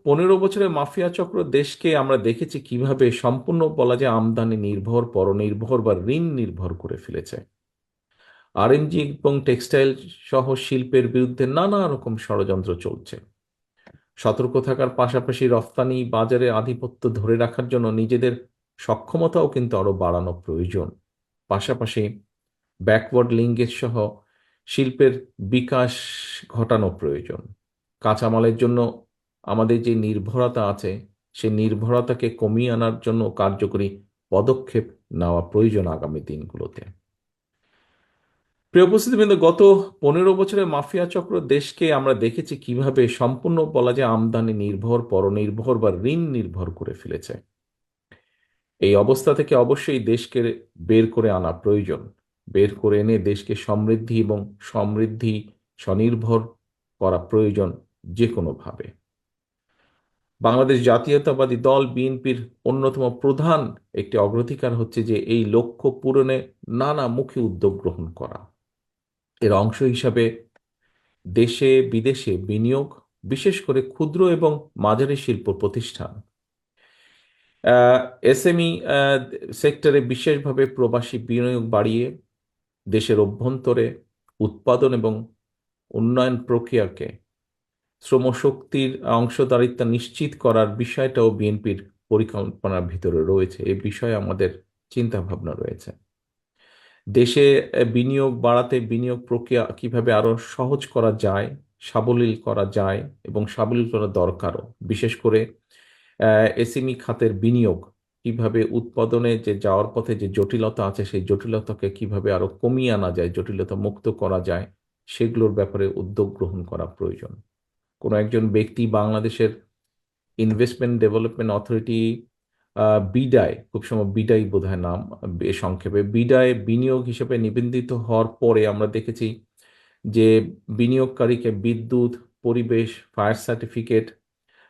15 বছরের মাফিয়া চক্র দেশকে আমরা দেখেছি কিভাবে সম্পূর্ণ বলা যায় আমদানি নির্ভর, পরনির্ভর বা ঋণ নির্ভর করে ফেলেছে। আরএমজি এবং টেক্সটাইল সহ শিল্পের বিরুদ্ধে নানা রকম ষড়যন্ত্র চলছে। সতর্ক থাকার পাশাপাশি রফতানি বাজারে আধিপত্য ধরে রাখার জন্য নিজেদের সক্ষমতাও কিন্তু আরো বাড়ানো প্রয়োজন। পাশাপাশি ব্যাকওয়ার্ড লিঙ্কেজ সহ শিল্পের বিকাশ ঘটানো প্রয়োজন। কাঁচামালের জন্য আমাদের যে নির্ভরতা আছে, সেই নির্ভরতাকে কমিয়ে আনার জন্য কার্যকরী পদক্ষেপ নেওয়া প্রয়োজন আগামী দিনগুলোতে। প্রিয় উপস্থিতিবৃন্দ, গত 15 বছরের মাফিয়া চক্র দেশকে আমরা দেখেছি কিভাবে সম্পূর্ণ বলা যায় আমদানি নির্ভর, পরনির্ভর বা ঋণ নির্ভর করে ফেলেছে। এই অবস্থা থেকে অবশ্যই দেশকে বের করে আনা প্রয়োজন। বের করে এনে দেশকে সমৃদ্ধি এবং সমৃদ্ধি স্বনির্ভর করা প্রয়োজন যে কোনোভাবে। বাংলাদেশ জাতীয়তাবাদী দল বিএনপির অন্যতম প্রধান একটি অগ্রাধিকার হচ্ছে যে এই লক্ষ্য পূরণে নানামুখী উদ্যোগ গ্রহণ করা। এর অংশ হিসাবে দেশে বিদেশে বিনিয়োগ, বিশেষ করে ক্ষুদ্র এবং মাঝারি শিল্প প্রতিষ্ঠান, এসএমই সেক্টরে বিশেষভাবে প্রবাসী বিনিয়োগ বাড়িয়ে দেশের অভ্যন্তরে উৎপাদন এবং উন্নয়ন প্রক্রিয়াকে শ্রমশক্তির অংশদারিত্ব নিশ্চিত করার বিষয়টাও বিএনপির পরিকল্পনার ভিতরে রয়েছে। এই বিষয়ে আমাদের চিন্তা ভাবনা রয়েছে। দেশে বিনিয়োগ বাড়াতে বিনিয়োগ প্রক্রিয়া কিভাবে আরো সহজ করা যায়, সাবলীল করা যায় এবং সাবলীল করা দরকারও। বিশেষ করে এসএমই খাতের বিনিয়োগ কিভাবে উৎপাদনে যে যাওয়ার পথে যে জটিলতা আছে, সেই জটিলতাকে কিভাবে আরো কমিয়ে আনা যায়, জটিলতা মুক্ত করা যায়, সেগুলোর ব্যাপারে উদ্যোগ গ্রহণ করা প্রয়োজন। কোনো একজন ব্যক্তি বাংলাদেশের ইনভেস্টমেন্ট ডেভেলপমেন্ট অথরিটি, বিডায়, খুব সময় বিডাই বোধহয় নাম, সংক্ষেপে বিডায় বিনিয়োগ হিসেবে নিবন্ধিত হওয়ার পরে আমরা দেখেছি যে বিনিয়োগকারীকে বিদ্যুৎ, পরিবেশ, ফায়ার সার্টিফিকেট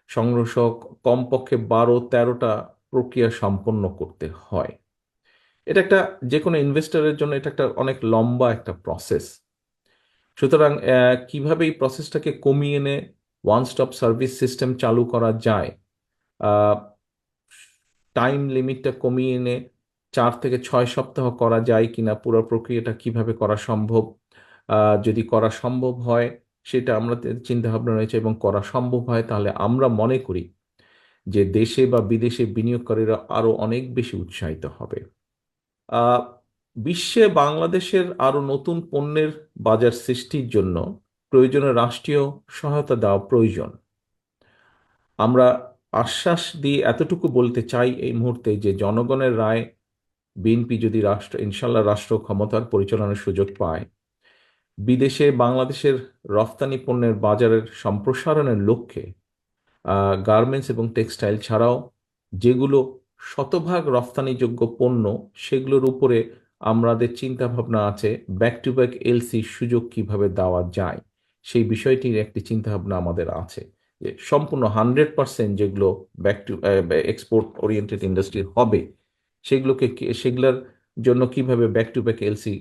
সংগ্রহ সহ কমপক্ষে 12-13টা প্রক্রিয়া সম্পন্ন করতে হয়। এটা একটা, যে কোনো ইনভেস্টরের জন্য এটা একটা অনেক লম্বা একটা প্রসেস। সুতরাং কিভাবে এই প্রসেসটাকে কমিয়ে এনে ওয়ান স্টপ সার্ভিস সিস্টেম চালু করা যায়, টাইম লিমিটটা কমিয়ে এনে 4 থেকে 6 সপ্তাহ করা যায় কিনা, পুরো প্রক্রিয়াটা কিভাবে করা সম্ভব, যদি করা সম্ভব হয় সেটা আমরা চিন্তা ভাবনা রয়েছে, এবং করা সম্ভব হয় তাহলে আমরা মনে করি যে দেশে বা বিদেশে বিনিয়োগকারীরা আরো অনেক বেশি উৎসাহিত হবে। আহ, বিশ্বে বাংলাদেশের আরো নতুন পণ্যের বাজার সৃষ্টির জন্য প্রয়োজনীয় রাষ্ট্রীয় সহায়তা দেওয়া প্রয়োজন। আমরা আশ্বাস দিয়ে এতটুকু বলতে চাই এই মুহূর্তে যে জনগণের রায় বিএনপি যদি ইনশাল্লাহ রাষ্ট্র ক্ষমতার পরিচালনার সুযোগ পায়, বিদেশে বাংলাদেশের রফতানি পণ্যের বাজারের সম্প্রসারণের লক্ষ্যে গার্মেন্টস এবং টেক্সটাইল ছাড়াও যেগুলো শতভাগ রফতানিযোগ্য পণ্য, সেগুলোর উপরে আমাদের চিন্তা ভাবনা আছে ব্যাক টু ব্যাক এলসি সুযোগ কিভাবে দেওয়া যায়, সেই বিষয়টির একটি চিন্তা ভাবনা আমাদের আছে। যে সম্পূর্ণ 100% যেগুলো back to export oriented industry হবে, সেগুলোর জন্য কিভাবে ব্যাক টু ব্যাক এলসি